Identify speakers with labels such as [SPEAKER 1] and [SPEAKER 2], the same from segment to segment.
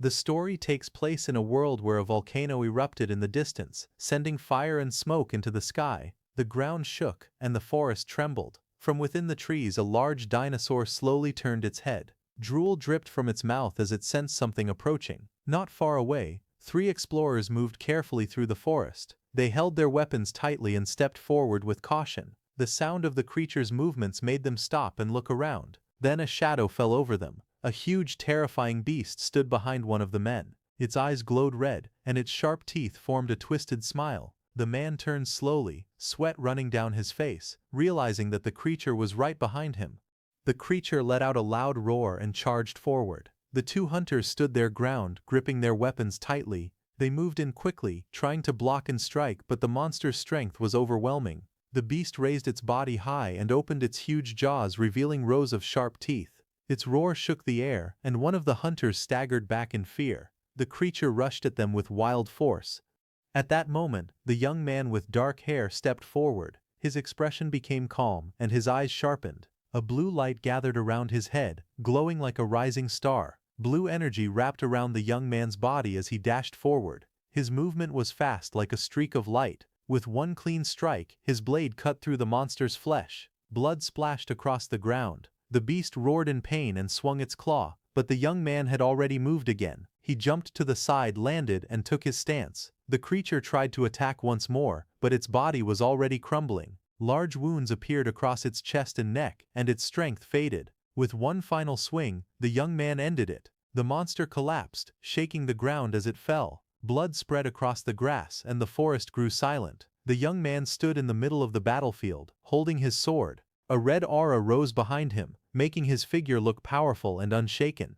[SPEAKER 1] The story takes place in a world where a volcano erupted in the distance, sending fire and smoke into the sky. The ground shook, and the forest trembled. From within the trees a large dinosaur slowly turned its head. Drool dripped from its mouth as it sensed something approaching. Not far away, 3 explorers moved carefully through the forest. They held their weapons tightly and stepped forward with caution. The sound of the creature's movements made them stop and look around. Then a shadow fell over them. A huge, terrifying beast stood behind one of the men. Its eyes glowed red, and its sharp teeth formed a twisted smile. The man turned slowly, sweat running down his face, realizing that the creature was right behind him. The creature let out a loud roar and charged forward. The 2 hunters stood their ground, gripping their weapons tightly. They moved in quickly, trying to block and strike, but the monster's strength was overwhelming. The beast raised its body high and opened its huge jaws, revealing rows of sharp teeth. Its roar shook the air, and one of the hunters staggered back in fear. The creature rushed at them with wild force. At that moment, the young man with dark hair stepped forward. His expression became calm, and his eyes sharpened. A blue light gathered around his head, glowing like a rising star. Blue energy wrapped around the young man's body as he dashed forward. His movement was fast like a streak of light. With one clean strike, his blade cut through the monster's flesh. Blood splashed across the ground. The beast roared in pain and swung its claw, but the young man had already moved again. He jumped to the side, landed, and took his stance. The creature tried to attack once more, but its body was already crumbling. Large wounds appeared across its chest and neck, and its strength faded. With one final swing, the young man ended it. The monster collapsed, shaking the ground as it fell. Blood spread across the grass, and the forest grew silent. The young man stood in the middle of the battlefield, holding his sword. A red aura rose behind him, making his figure look powerful and unshaken.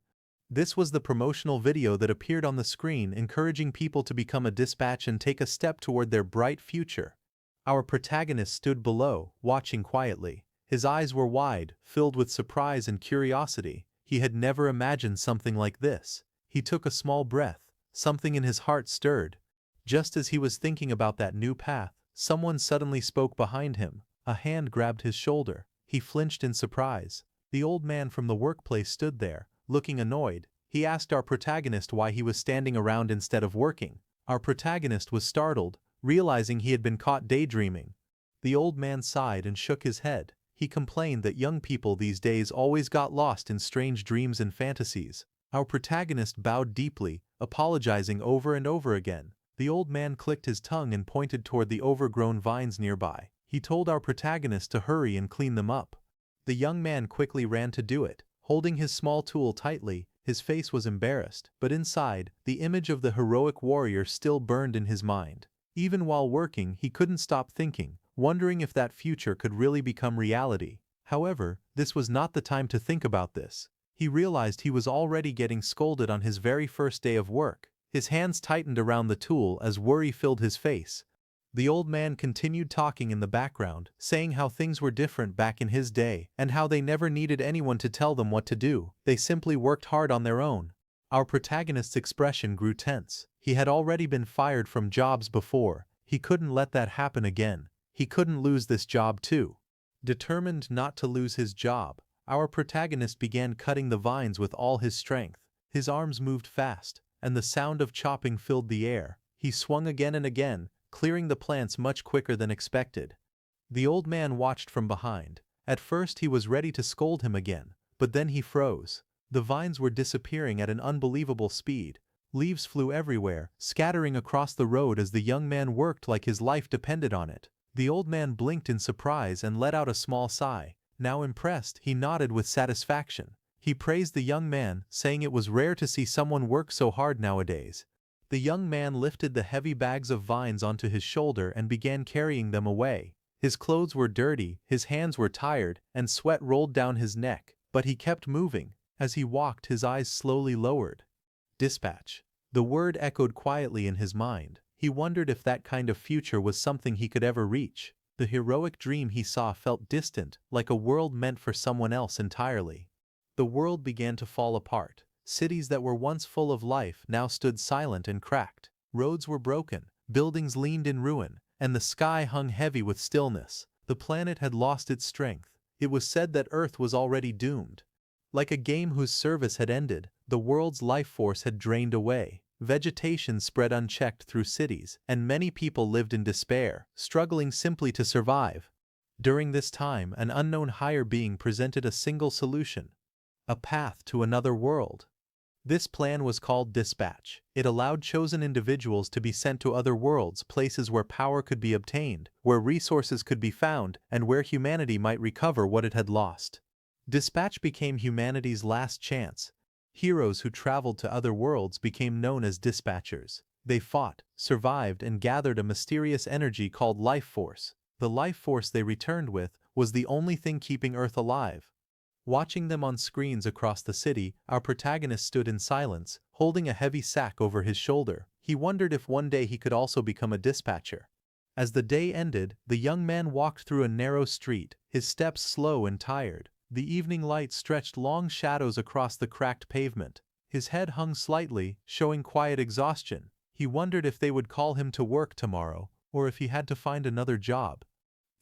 [SPEAKER 1] This was the promotional video that appeared on the screen, encouraging people to become a dispatch and take a step toward their bright future. Our protagonist stood below, watching quietly. His eyes were wide, filled with surprise and curiosity. He had never imagined something like this. He took a small breath. Something in his heart stirred. Just as he was thinking about that new path, someone suddenly spoke behind him. A hand grabbed his shoulder. He flinched in surprise. The old man from the workplace stood there, looking annoyed. He asked our protagonist why he was standing around instead of working. Our protagonist was startled, realizing he had been caught daydreaming. The old man sighed and shook his head. He complained that young people these days always got lost in strange dreams and fantasies. Our protagonist bowed deeply, apologizing over and over again. The old man clicked his tongue and pointed toward the overgrown vines nearby. He told our protagonist to hurry and clean them up. The young man quickly ran to do it. Holding his small tool tightly, his face was embarrassed, but inside, the image of the heroic warrior still burned in his mind. Even while working, he couldn't stop thinking, wondering if that future could really become reality. However, this was not the time to think about this. He realized he was already getting scolded on his very first day of work. His hands tightened around the tool as worry filled his face. The old man continued talking in the background, saying how things were different back in his day, and how they never needed anyone to tell them what to do. They simply worked hard on their own. Our protagonist's expression grew tense. He had already been fired from jobs before. He couldn't let that happen again. He couldn't lose this job too. Determined not to lose his job, our protagonist began cutting the vines with all his strength. His arms moved fast, and the sound of chopping filled the air. He swung again and again, clearing the plants much quicker than expected. The old man watched from behind. At first he was ready to scold him again, but then he froze. The vines were disappearing at an unbelievable speed. Leaves flew everywhere, scattering across the road as the young man worked like his life depended on it. The old man blinked in surprise and let out a small sigh. Now impressed, he nodded with satisfaction. He praised the young man, saying it was rare to see someone work so hard nowadays. The young man lifted the heavy bags of vines onto his shoulder and began carrying them away. His clothes were dirty, his hands were tired, and sweat rolled down his neck, but he kept moving. As he walked, his eyes slowly lowered. Dispatch. The word echoed quietly in his mind. He wondered if that kind of future was something he could ever reach. The heroic dream he saw felt distant, like a world meant for someone else entirely. The world began to fall apart. Cities that were once full of life now stood silent and cracked. Roads were broken, buildings leaned in ruin, and the sky hung heavy with stillness. The planet had lost its strength. It was said that Earth was already doomed. Like a game whose service had ended, the world's life force had drained away. Vegetation spread unchecked through cities, and many people lived in despair, struggling simply to survive. During this time, an unknown higher being presented a single solution: a path to another world. This plan was called dispatch. It allowed chosen individuals to be sent to other worlds, places where power could be obtained, where resources could be found, and where humanity might recover what it had lost. Dispatch became humanity's last chance. Heroes who traveled to other worlds became known as dispatchers. They fought, survived, and gathered a mysterious energy called life force. The life force they returned with was the only thing keeping Earth alive. Watching them on screens across the city, our protagonist stood in silence, holding a heavy sack over his shoulder. He wondered if one day he could also become a dispatcher. As the day ended, the young man walked through a narrow street, his steps slow and tired. The evening light stretched long shadows across the cracked pavement. His head hung slightly, showing quiet exhaustion. He wondered if they would call him to work tomorrow, or if he had to find another job.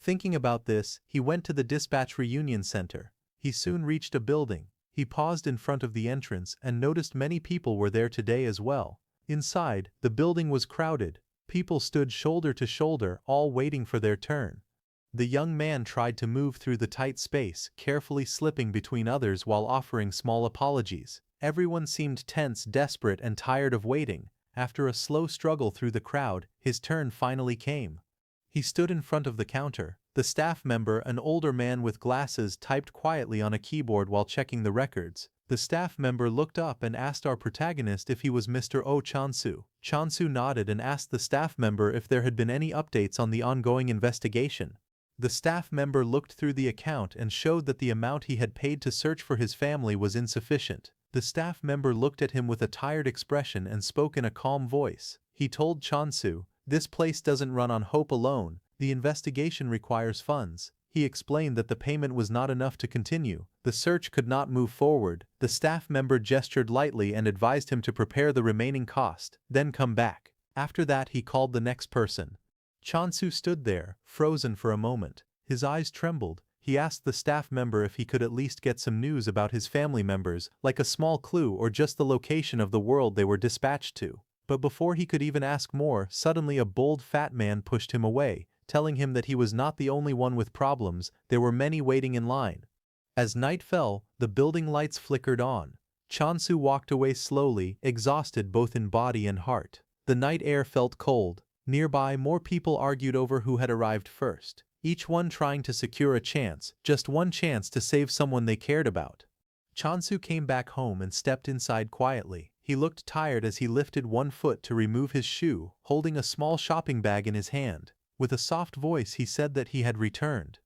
[SPEAKER 1] Thinking about this, he went to the dispatch reunion center. He soon reached a building. He paused in front of the entrance and noticed many people were there today as well. Inside, the building was crowded. People stood shoulder to shoulder, all waiting for their turn. The young man tried to move through the tight space, carefully slipping between others while offering small apologies. Everyone seemed tense, desperate, and tired of waiting. After a slow struggle through the crowd, his turn finally came. He stood in front of the counter. The staff member, an older man with glasses, typed quietly on a keyboard while checking the records. The staff member looked up and asked our protagonist if he was Mr. Oh Chansu. Chansu nodded and asked the staff member if there had been any updates on the ongoing investigation. The staff member looked through the account and showed that the amount he had paid to search for his family was insufficient. The staff member looked at him with a tired expression and spoke in a calm voice. He told Chansu, "This place doesn't run on hope alone. The investigation requires funds." He explained that the payment was not enough to continue. The search could not move forward. The staff member gestured lightly and advised him to prepare the remaining cost, then come back. After that, he called the next person. Chansu stood there, frozen for a moment. His eyes trembled. He asked the staff member if he could at least get some news about his family members, like a small clue or just the location of the world they were dispatched to. But before he could even ask more, suddenly a bold fat man pushed him away, telling him that he was not the only one with problems. There were many waiting in line. As night fell, the building lights flickered on. Chansu walked away slowly, exhausted both in body and heart. The night air felt cold. Nearby, more people argued over who had arrived first, each one trying to secure a chance, just one chance to save someone they cared about. Chansu came back home and stepped inside quietly. He looked tired as he lifted one foot to remove his shoe, holding a small shopping bag in his hand. With a soft voice, he said that he had returned.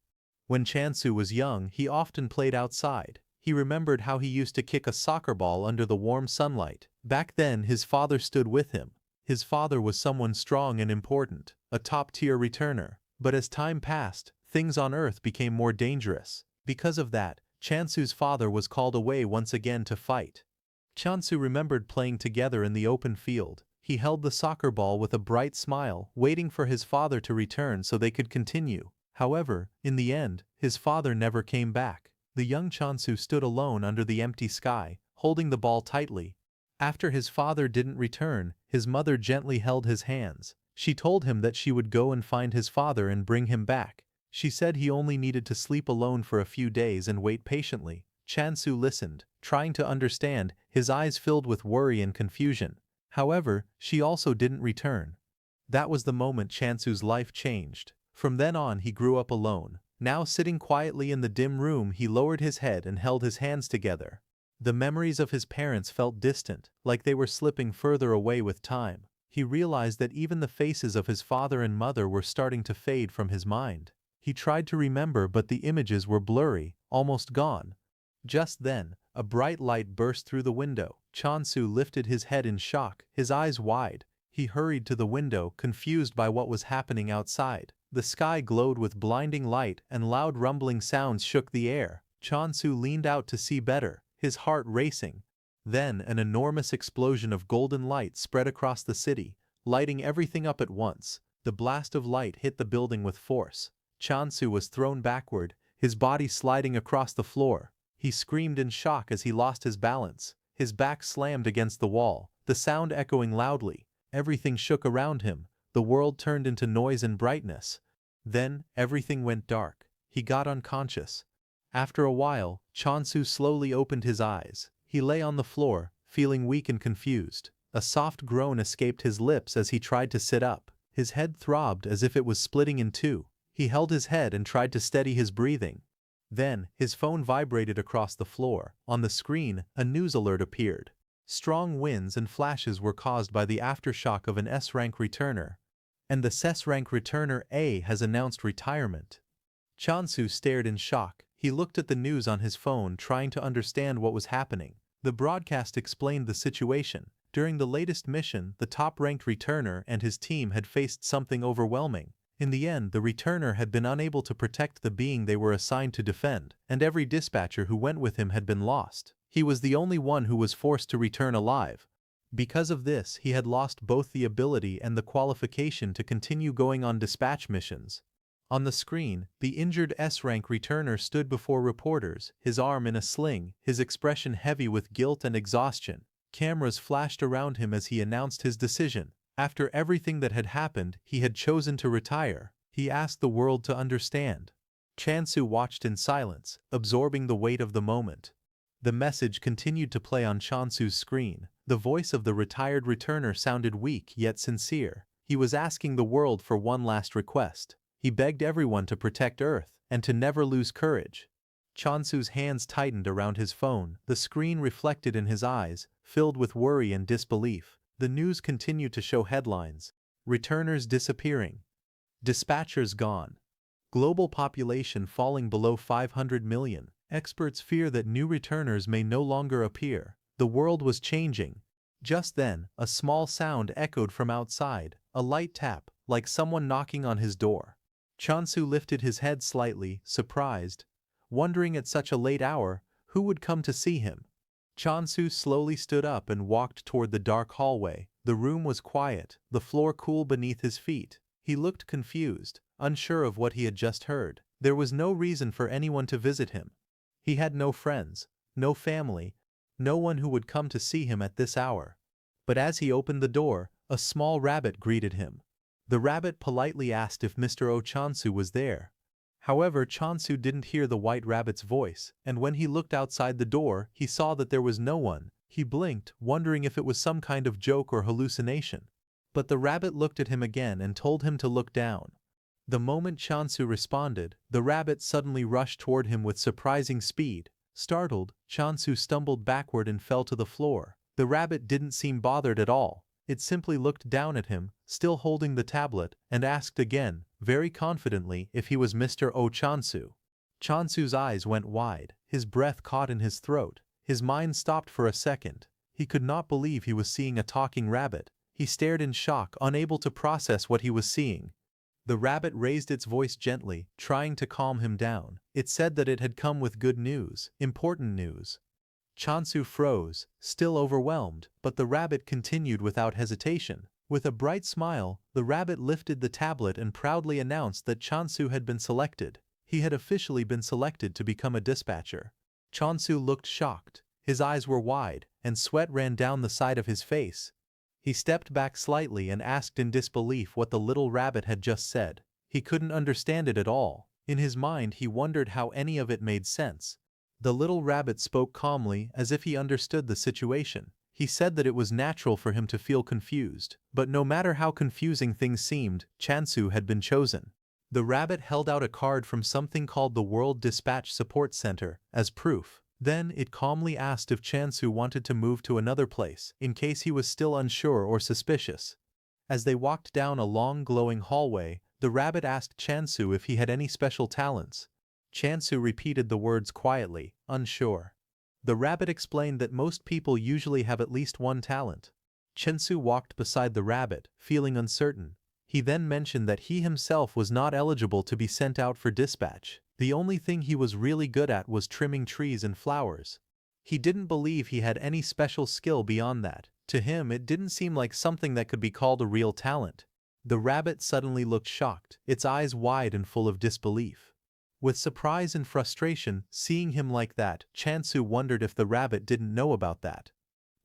[SPEAKER 1] When Chansu was young, he often played outside. He remembered how he used to kick a soccer ball under the warm sunlight. Back then, his father stood with him. His father was someone strong and important, a top-tier returner. But as time passed, things on Earth became more dangerous. Because of that, Chansu's father was called away once again to fight. Chansu remembered playing together in the open field. He held the soccer ball with a bright smile, waiting for his father to return so they could continue. However, in the end, his father never came back. The young Chansu stood alone under the empty sky, holding the ball tightly. After his father didn't return, his mother gently held his hands. She told him that she would go and find his father and bring him back. She said he only needed to sleep alone for a few days and wait patiently. Chansu listened, trying to understand, his eyes filled with worry and confusion. However, she also didn't return. That was the moment Chansu's life changed. From then on, he grew up alone. Now sitting quietly in the dim room, he lowered his head and held his hands together. The memories of his parents felt distant, like they were slipping further away with time. He realized that even the faces of his father and mother were starting to fade from his mind. He tried to remember, but the images were blurry, almost gone. Just then, a bright light burst through the window. Chansu lifted his head in shock, his eyes wide. He hurried to the window, confused by what was happening outside. The sky glowed with blinding light, and loud rumbling sounds shook the air. Chansu leaned out to see better, his heart racing. Then an enormous explosion of golden light spread across the city, lighting everything up at once. The blast of light hit the building with force. Chansu was thrown backward, his body sliding across the floor. He screamed in shock as he lost his balance. His back slammed against the wall, the sound echoing loudly. Everything shook around him. The world turned into noise and brightness. Then, everything went dark. He got unconscious. After a while, Chansu slowly opened his eyes. He lay on the floor, feeling weak and confused. A soft groan escaped his lips as he tried to sit up. His head throbbed as if it was splitting in two. He held his head and tried to steady his breathing. Then, his phone vibrated across the floor. On the screen, a news alert appeared. Strong winds and flashes were caused by the aftershock of an S-rank returner, and the S-rank returner A has announced retirement. Chansu stared in shock. He looked at the news on his phone, trying to understand what was happening. The broadcast explained the situation. During the latest mission, the top-ranked returner and his team had faced something overwhelming. In the end, the returner had been unable to protect the being they were assigned to defend, and every dispatcher who went with him had been lost. He was the only one who was forced to return alive. Because of this, he had lost both the ability and the qualification to continue going on dispatch missions. On the screen, the injured S-rank returner stood before reporters, his arm in a sling, his expression heavy with guilt and exhaustion. Cameras flashed around him as he announced his decision. After everything that had happened, he had chosen to retire. He asked the world to understand. Chansu watched in silence, absorbing the weight of the moment. The message continued to play on Chansu's screen. The voice of the retired returner sounded weak yet sincere. He was asking the world for one last request. He begged everyone to protect Earth and to never lose courage. Chansu's hands tightened around his phone. The screen reflected in his eyes, filled with worry and disbelief. The news continued to show headlines. Returners disappearing. Dispatchers gone. Global population falling below 500 million. Experts fear that new returners may no longer appear. The world was changing. Just then, a small sound echoed from outside, a light tap, like someone knocking on his door. Chansu lifted his head slightly, surprised, wondering at such a late hour, who would come to see him. Chansu slowly stood up and walked toward the dark hallway. The room was quiet, the floor cool beneath his feet. He looked confused, unsure of what he had just heard. There was no reason for anyone to visit him. He had no friends, no family, no one who would come to see him at this hour. But as he opened the door, a small rabbit greeted him. The rabbit politely asked if Mr. Chansu was there. However, Chansu didn't hear the white rabbit's voice, and when he looked outside the door, he saw that there was no one. He blinked, wondering if it was some kind of joke or hallucination. But the rabbit looked at him again and told him to look down. The moment Chansu responded, the rabbit suddenly rushed toward him with surprising speed. Startled, Chansu stumbled backward and fell to the floor. The rabbit didn't seem bothered at all. It simply looked down at him, still holding the tablet, and asked again, very confidently, if he was Mr. Chansu. Chansu's eyes went wide, his breath caught in his throat. His mind stopped for a second. He could not believe he was seeing a talking rabbit. He stared in shock, unable to process what he was seeing. The rabbit raised its voice gently, trying to calm him down. It said that it had come with good news, important news. Chansu froze, still overwhelmed, but the rabbit continued without hesitation. With a bright smile, the rabbit lifted the tablet and proudly announced that Chansu had been selected. He had officially been selected to become a dispatcher. Chansu looked shocked. His eyes were wide, and sweat ran down the side of his face. He stepped back slightly and asked in disbelief what the little rabbit had just said. He couldn't understand it at all. In his mind, he wondered how any of it made sense. The little rabbit spoke calmly, as if he understood the situation. He said that it was natural for him to feel confused, but no matter how confusing things seemed, Chansu had been chosen. The rabbit held out a card from something called the World Dispatch Support Center as proof. Then it calmly asked if Chansu wanted to move to another place, in case he was still unsure or suspicious. As they walked down a long glowing hallway, the rabbit asked Chansu if he had any special talents. Chansu repeated the words quietly, unsure. The rabbit explained that most people usually have at least one talent. Chansu walked beside the rabbit, feeling uncertain. He then mentioned that he himself was not eligible to be sent out for dispatch. The only thing he was really good at was trimming trees and flowers. He didn't believe he had any special skill beyond that. To him, it didn't seem like something that could be called a real talent. The rabbit suddenly looked shocked, its eyes wide and full of disbelief. With surprise and frustration, seeing him like that, Chansu wondered if the rabbit didn't know about that.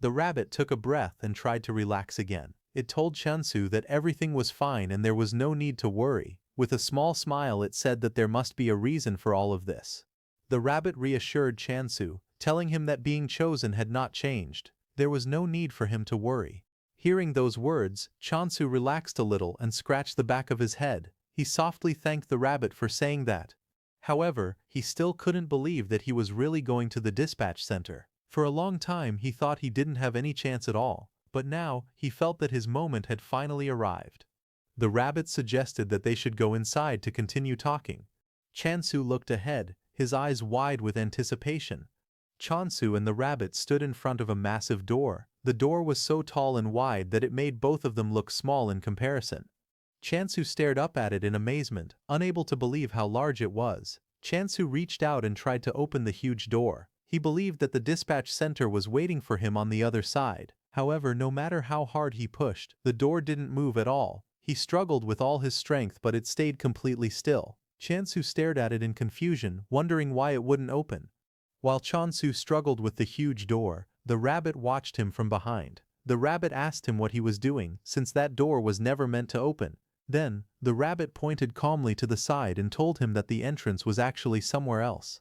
[SPEAKER 1] The rabbit took a breath and tried to relax again. It told Chansu that everything was fine and there was no need to worry. With a small smile it said that there must be a reason for all of this. The rabbit reassured Chansu, telling him that being chosen had not changed. There was no need for him to worry. Hearing those words, Chansu relaxed a little and scratched the back of his head. He softly thanked the rabbit for saying that. However, he still couldn't believe that he was really going to the dispatch center. For a long time he thought he didn't have any chance at all, but now he felt that his moment had finally arrived. The rabbit suggested that they should go inside to continue talking. Chansu looked ahead, his eyes wide with anticipation. Chansu and the rabbit stood in front of a massive door. The door was so tall and wide that it made both of them look small in comparison. Chansu stared up at it in amazement, unable to believe how large it was. Chansu reached out and tried to open the huge door. He believed that the dispatch center was waiting for him on the other side. However, no matter how hard he pushed, the door didn't move at all. He struggled with all his strength but it stayed completely still. Chansu stared at it in confusion, wondering why it wouldn't open. While Chansu struggled with the huge door, the rabbit watched him from behind. The rabbit asked him what he was doing, since that door was never meant to open. Then, the rabbit pointed calmly to the side and told him that the entrance was actually somewhere else.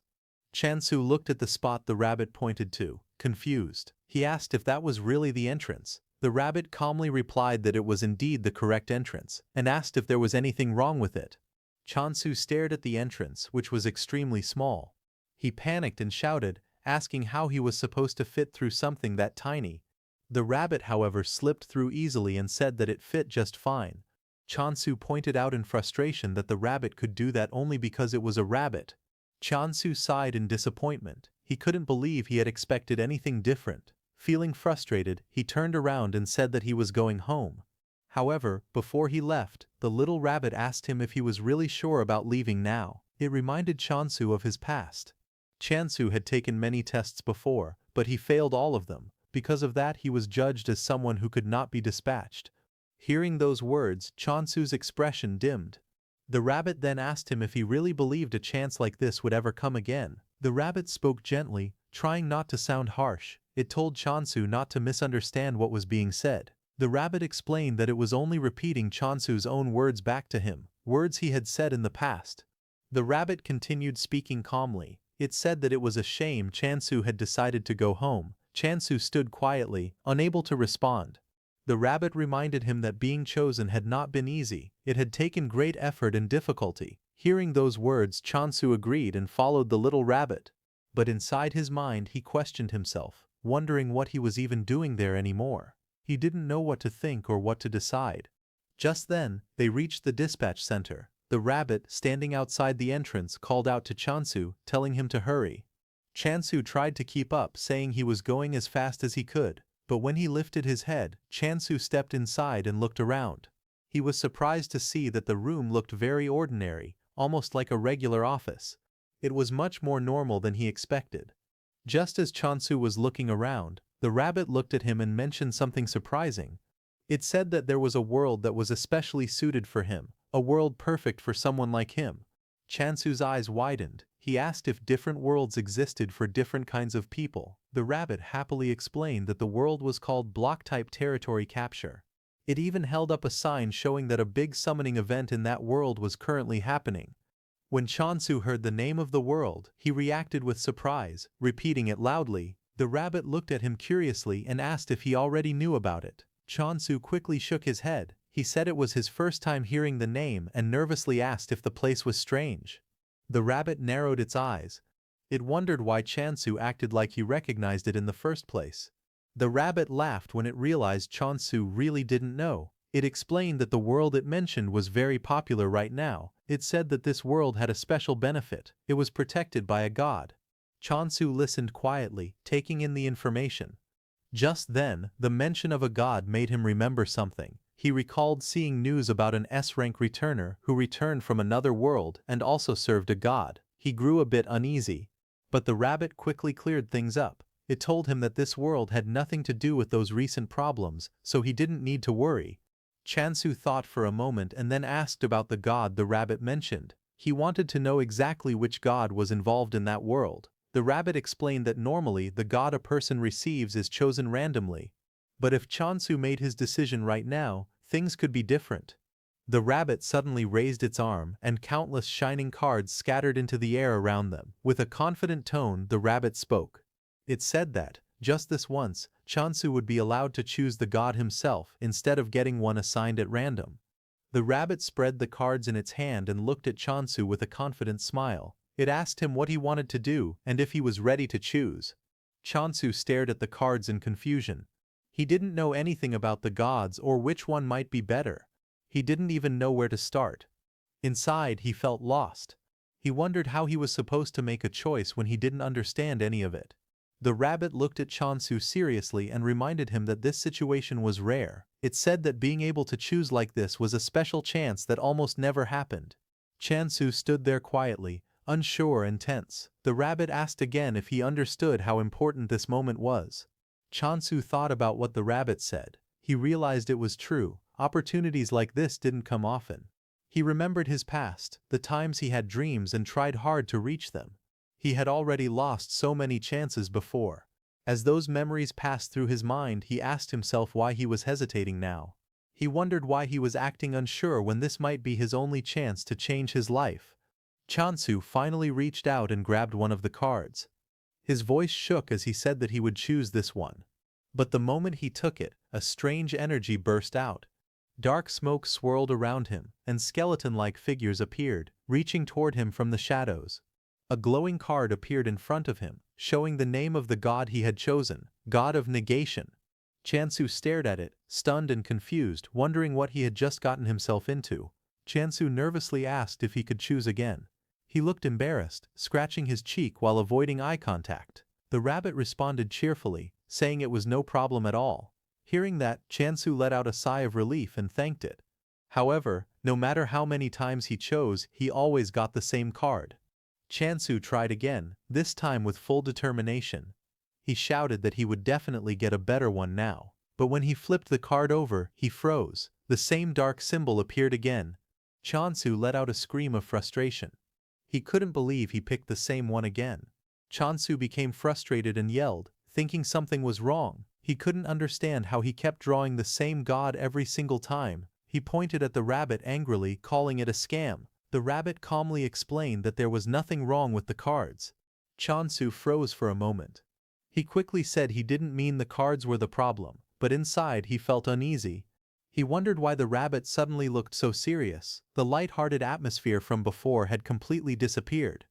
[SPEAKER 1] Chansu looked at the spot the rabbit pointed to, confused. He asked if that was really the entrance. The rabbit calmly replied that it was indeed the correct entrance, and asked if there was anything wrong with it. Chansu stared at the entrance, which was extremely small. He panicked and shouted, asking how he was supposed to fit through something that tiny. The rabbit, however, slipped through easily and said that it fit just fine. Chansu pointed out in frustration that the rabbit could do that only because it was a rabbit. Chansu sighed in disappointment. He couldn't believe he had expected anything different. Feeling frustrated, he turned around and said that he was going home. However, before he left, the little rabbit asked him if he was really sure about leaving now. It reminded Chansu of his past. Chansu had taken many tests before, but he failed all of them. Because of that, he was judged as someone who could not be dispatched. Hearing those words, Chansu's expression dimmed. The rabbit then asked him if he really believed a chance like this would ever come again. The rabbit spoke gently, trying not to sound harsh. It told Chansu not to misunderstand what was being said. The rabbit explained that it was only repeating Chansu's own words back to him, words he had said in the past. The rabbit continued speaking calmly. It said that it was a shame Chansu had decided to go home. Chansu stood quietly, unable to respond. The rabbit reminded him that being chosen had not been easy. It had taken great effort and difficulty. Hearing those words, Chansu agreed and followed the little rabbit. But inside his mind he questioned himself, wondering what he was even doing there anymore. He didn't know what to think or what to decide. Just then, they reached the dispatch center. The rabbit, standing outside the entrance, called out to Chansu, telling him to hurry. Chansu tried to keep up, saying he was going as fast as he could. But when he lifted his head, Chansu stepped inside and looked around. He was surprised to see that the room looked very ordinary, almost like a regular office. It was much more normal than he expected. Just as Chansu was looking around, the rabbit looked at him and mentioned something surprising. It said that there was a world that was especially suited for him, a world perfect for someone like him. Chansu's eyes widened. He asked if different worlds existed for different kinds of people. The rabbit happily explained that the world was called block-type territory capture. It even held up a sign showing that a big summoning event in that world was currently happening. When Chansu heard the name of the world, he reacted with surprise, repeating it loudly. The rabbit looked at him curiously and asked if he already knew about it. Chansu quickly shook his head. He said it was his first time hearing the name and nervously asked if the place was strange. The rabbit narrowed its eyes. It wondered why Chansu acted like he recognized it in the first place. The rabbit laughed when it realized Chansu really didn't know. It explained that the world it mentioned was very popular right now. It said that this world had a special benefit. It was protected by a god. Chansu listened quietly, taking in the information. Just then, the mention of a god made him remember something. He recalled seeing news about an S-rank returner who returned from another world and also served a god. He grew a bit uneasy. But the rabbit quickly cleared things up. It told him that this world had nothing to do with those recent problems, so he didn't need to worry. Chansu thought for a moment and then asked about the god the rabbit mentioned. He wanted to know exactly which god was involved in that world. The rabbit explained that normally the god a person receives is chosen randomly. But if Chansu made his decision right now, things could be different. The rabbit suddenly raised its arm, and countless shining cards scattered into the air around them. With a confident tone, the rabbit spoke. It said that, just this once, Chansu would be allowed to choose the god himself instead of getting one assigned at random. The rabbit spread the cards in its hand and looked at Chansu with a confident smile. It asked him what he wanted to do and if he was ready to choose. Chansu stared at the cards in confusion. He didn't know anything about the gods or which one might be better. He didn't even know where to start. Inside, he felt lost. He wondered how he was supposed to make a choice when he didn't understand any of it. The rabbit looked at Chansu seriously and reminded him that this situation was rare. It said that being able to choose like this was a special chance that almost never happened. Chansu stood there quietly, unsure and tense. The rabbit asked again if he understood how important this moment was. Chansu thought about what the rabbit said. He realized it was true. Opportunities like this didn't come often. He remembered his past, the times he had dreams and tried hard to reach them. He had already lost so many chances before. As those memories passed through his mind, he asked himself why he was hesitating now. He wondered why he was acting unsure when this might be his only chance to change his life. Chansu finally reached out and grabbed one of the cards. His voice shook as he said that he would choose this one. But the moment he took it, a strange energy burst out. Dark smoke swirled around him, and skeleton-like figures appeared, reaching toward him from the shadows. A glowing card appeared in front of him, showing the name of the god he had chosen, God of Negation. Chansu stared at it, stunned and confused, wondering what he had just gotten himself into. Chansu nervously asked if he could choose again. He looked embarrassed, scratching his cheek while avoiding eye contact. The rabbit responded cheerfully, saying it was no problem at all. Hearing that, Chansu let out a sigh of relief and thanked it. However, no matter how many times he chose, he always got the same card. Chansu tried again, this time with full determination. He shouted that he would definitely get a better one now. But when he flipped the card over, he froze. The same dark symbol appeared again. Chansu let out a scream of frustration. He couldn't believe he picked the same one again. Chansu became frustrated and yelled, thinking something was wrong. He couldn't understand how he kept drawing the same god every single time. He pointed at the rabbit angrily, calling it a scam. The rabbit calmly explained that there was nothing wrong with the cards. Chansu froze for a moment. He quickly said he didn't mean the cards were the problem, but inside he felt uneasy. He wondered why the rabbit suddenly looked so serious. The light-hearted atmosphere from before had completely disappeared.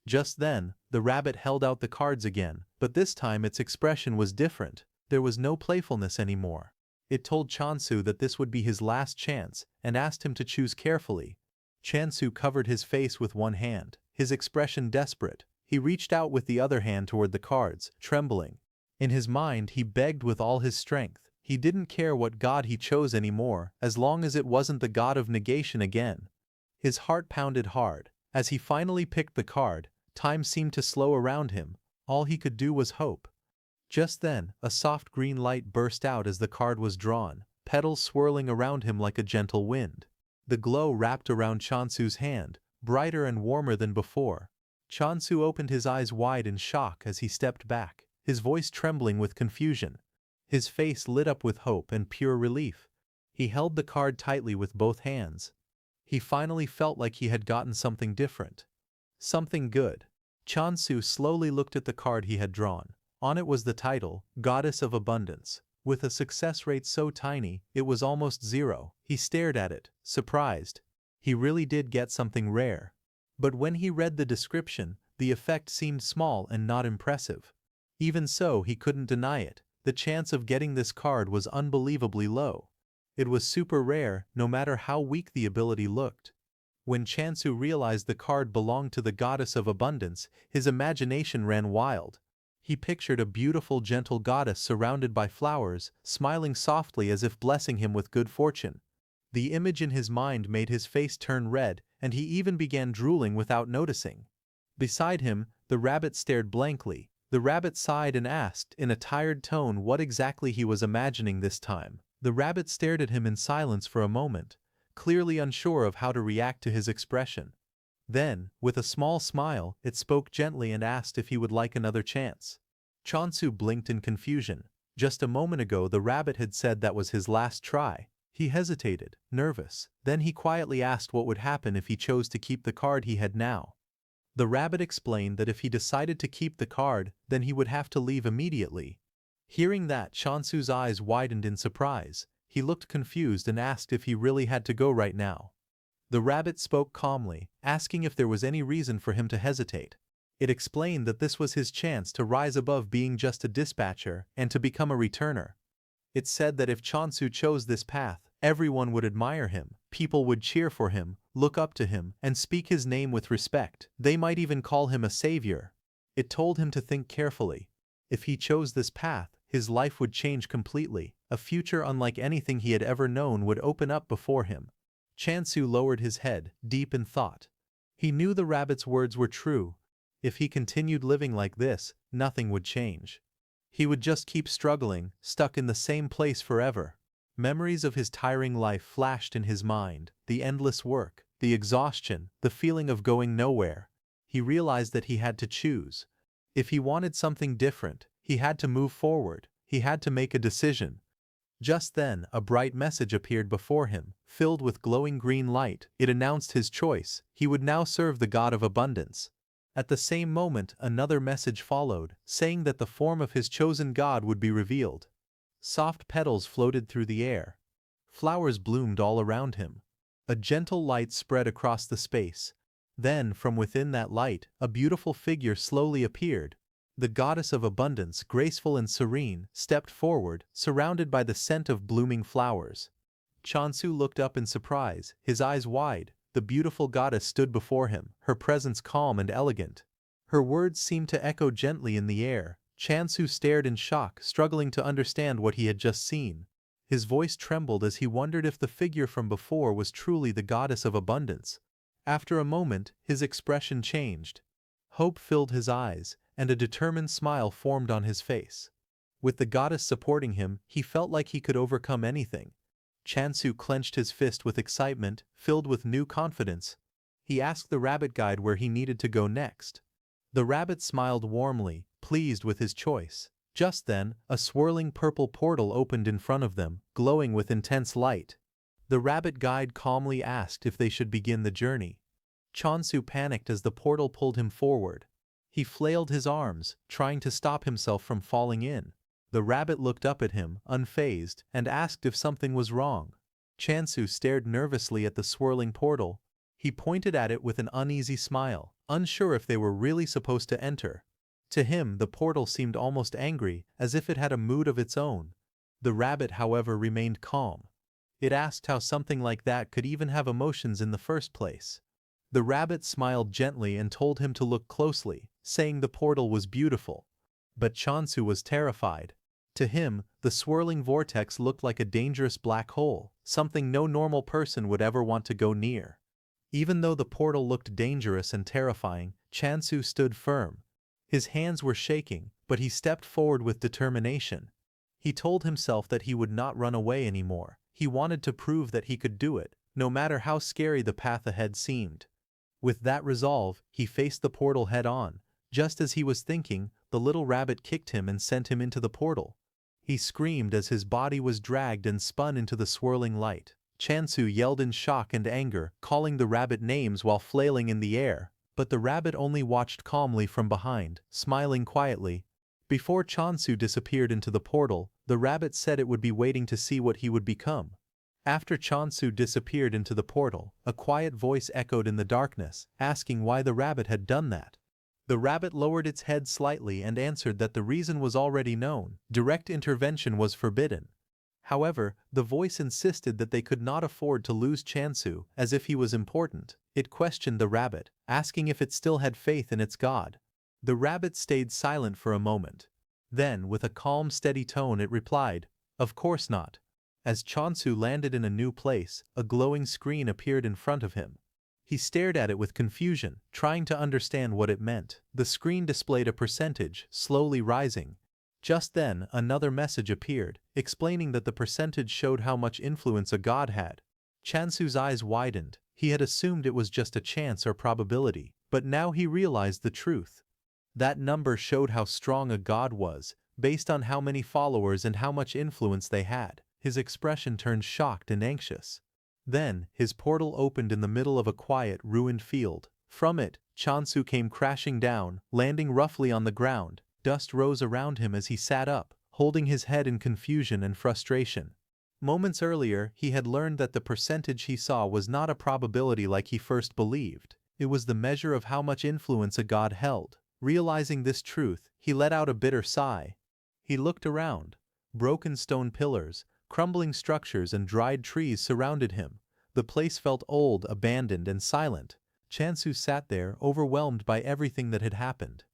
[SPEAKER 1] Just then, the rabbit held out the cards again, but this time its expression was different. There was no playfulness anymore. It told Chansu that this would be his last chance, and asked him to choose carefully. Chansu covered his face with one hand, his expression desperate. He reached out with the other hand toward the cards, trembling. In his mind, he begged with all his strength. He didn't care what god he chose anymore, as long as it wasn't the god of negation again. His heart pounded hard. As he finally picked the card, time seemed to slow around him. All he could do was hope. Just then, a soft green light burst out as the card was drawn, petals swirling around him like a gentle wind. The glow wrapped around Chansu's hand, brighter and warmer than before. Chansu opened his eyes wide in shock as he stepped back, his voice trembling with confusion. His face lit up with hope and pure relief. He held the card tightly with both hands. He finally felt like he had gotten something different. Something good. Chansu slowly looked at the card he had drawn. On it was the title, Goddess of Abundance. With a success rate so tiny, it was almost zero. He stared at it, surprised. He really did get something rare. But when he read the description, the effect seemed small and not impressive. Even so, he couldn't deny it. The chance of getting this card was unbelievably low. It was super rare, no matter how weak the ability looked. When Chansu realized the card belonged to the Goddess of Abundance, his imagination ran wild. He pictured a beautiful, gentle goddess surrounded by flowers, smiling softly as if blessing him with good fortune. The image in his mind made his face turn red, and he even began drooling without noticing. Beside him, the rabbit stared blankly. The rabbit sighed and asked, in a tired tone, what exactly he was imagining this time. The rabbit stared at him in silence for a moment, clearly unsure of how to react to his expression. Then, with a small smile, it spoke gently and asked if he would like another chance. Chansu blinked in confusion. Just a moment ago the rabbit had said that was his last try. He hesitated, nervous. Then he quietly asked what would happen if he chose to keep the card he had now. The rabbit explained that if he decided to keep the card, then he would have to leave immediately. Hearing that, Chansu's eyes widened in surprise. He looked confused and asked if he really had to go right now. The rabbit spoke calmly, asking if there was any reason for him to hesitate. It explained that this was his chance to rise above being just a dispatcher and to become a returner. It said that if Chansu chose this path, everyone would admire him, people would cheer for him, look up to him, and speak his name with respect. They might even call him a savior. It told him to think carefully. If he chose this path, his life would change completely. A future unlike anything he had ever known would open up before him. Chansu lowered his head, deep in thought. He knew the rabbit's words were true. If he continued living like this, nothing would change. He would just keep struggling, stuck in the same place forever. Memories of his tiring life flashed in his mind, the endless work, the exhaustion, the feeling of going nowhere. He realized that he had to choose. If he wanted something different, he had to move forward. He had to make a decision. Just then, a bright message appeared before him, filled with glowing green light. It announced his choice. He would now serve the god of abundance. At the same moment, another message followed, saying that the form of his chosen god would be revealed. Soft petals floated through the air. Flowers bloomed all around him. A gentle light spread across the space. Then, from within that light, a beautiful figure slowly appeared. The goddess of abundance, graceful and serene, stepped forward, surrounded by the scent of blooming flowers. Chansu looked up in surprise, his eyes wide. The beautiful goddess stood before him, her presence calm and elegant. Her words seemed to echo gently in the air. Chansu stared in shock, struggling to understand what he had just seen. His voice trembled as he wondered if the figure from before was truly the goddess of abundance. After a moment, his expression changed. Hope filled his eyes, and a determined smile formed on his face. With the goddess supporting him, he felt like he could overcome anything. Chansu clenched his fist with excitement, filled with new confidence. He asked the rabbit guide where he needed to go next. The rabbit smiled warmly, pleased with his choice. Just then, a swirling purple portal opened in front of them, glowing with intense light. The rabbit guide calmly asked if they should begin the journey. Chansu panicked as the portal pulled him forward. He flailed his arms, trying to stop himself from falling in. The rabbit looked up at him, unfazed, and asked if something was wrong. Chansu stared nervously at the swirling portal. He pointed at it with an uneasy smile, unsure if they were really supposed to enter. To him, the portal seemed almost angry, as if it had a mood of its own. The rabbit, however, remained calm. It asked how something like that could even have emotions in the first place. The rabbit smiled gently and told him to look closely, saying the portal was beautiful. But Chansu was terrified. To him, the swirling vortex looked like a dangerous black hole, something no normal person would ever want to go near. Even though the portal looked dangerous and terrifying, Chansu stood firm. His hands were shaking, but he stepped forward with determination. He told himself that he would not run away anymore. He wanted to prove that he could do it, no matter how scary the path ahead seemed. With that resolve, he faced the portal head-on. Just as he was thinking, the little rabbit kicked him and sent him into the portal. He screamed as his body was dragged and spun into the swirling light. Chansu yelled in shock and anger, calling the rabbit names while flailing in the air, but the rabbit only watched calmly from behind, smiling quietly. Before Chansu disappeared into the portal, the rabbit said it would be waiting to see what he would become. After Chansu disappeared into the portal, a quiet voice echoed in the darkness, asking why the rabbit had done that. The rabbit lowered its head slightly and answered that the reason was already known. Direct intervention was forbidden. However, the voice insisted that they could not afford to lose Chansu, as if he was important. It questioned the rabbit, asking if it still had faith in its god. The rabbit stayed silent for a moment. Then, with a calm, steady tone, it replied, "Of course not." As Chansu landed in a new place, a glowing screen appeared in front of him. He stared at it with confusion, trying to understand what it meant. The screen displayed a percentage, slowly rising. Just then, another message appeared, explaining that the percentage showed how much influence a god had. Chansu's eyes widened. He had assumed it was just a chance or probability, but now he realized the truth. That number showed how strong a god was, based on how many followers and how much influence they had. His expression turned shocked and anxious. Then, his portal opened in the middle of a quiet, ruined field. From it, Chansu came crashing down, landing roughly on the ground. Dust rose around him as he sat up, holding his head in confusion and frustration. Moments earlier, he had learned that the percentage he saw was not a probability like he first believed. It was the measure of how much influence a god held. Realizing this truth, he let out a bitter sigh. He looked around. Broken stone pillars, crumbling structures and dried trees surrounded him. The place felt old, abandoned, and silent. Chansu sat there, overwhelmed by everything that had happened.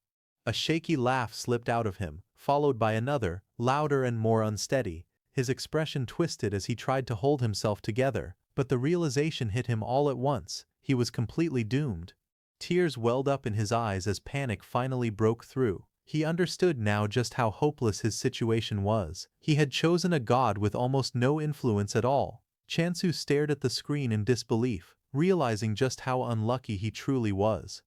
[SPEAKER 1] A shaky laugh slipped out of him, followed by another, louder and more unsteady. His expression twisted as he tried to hold himself together, but the realization hit him all at once. He was completely doomed. Tears welled up in his eyes as panic finally broke through. He understood now just how hopeless his situation was. He had chosen a god with almost no influence at all. Chansu stared at the screen in disbelief, realizing just how unlucky he truly was.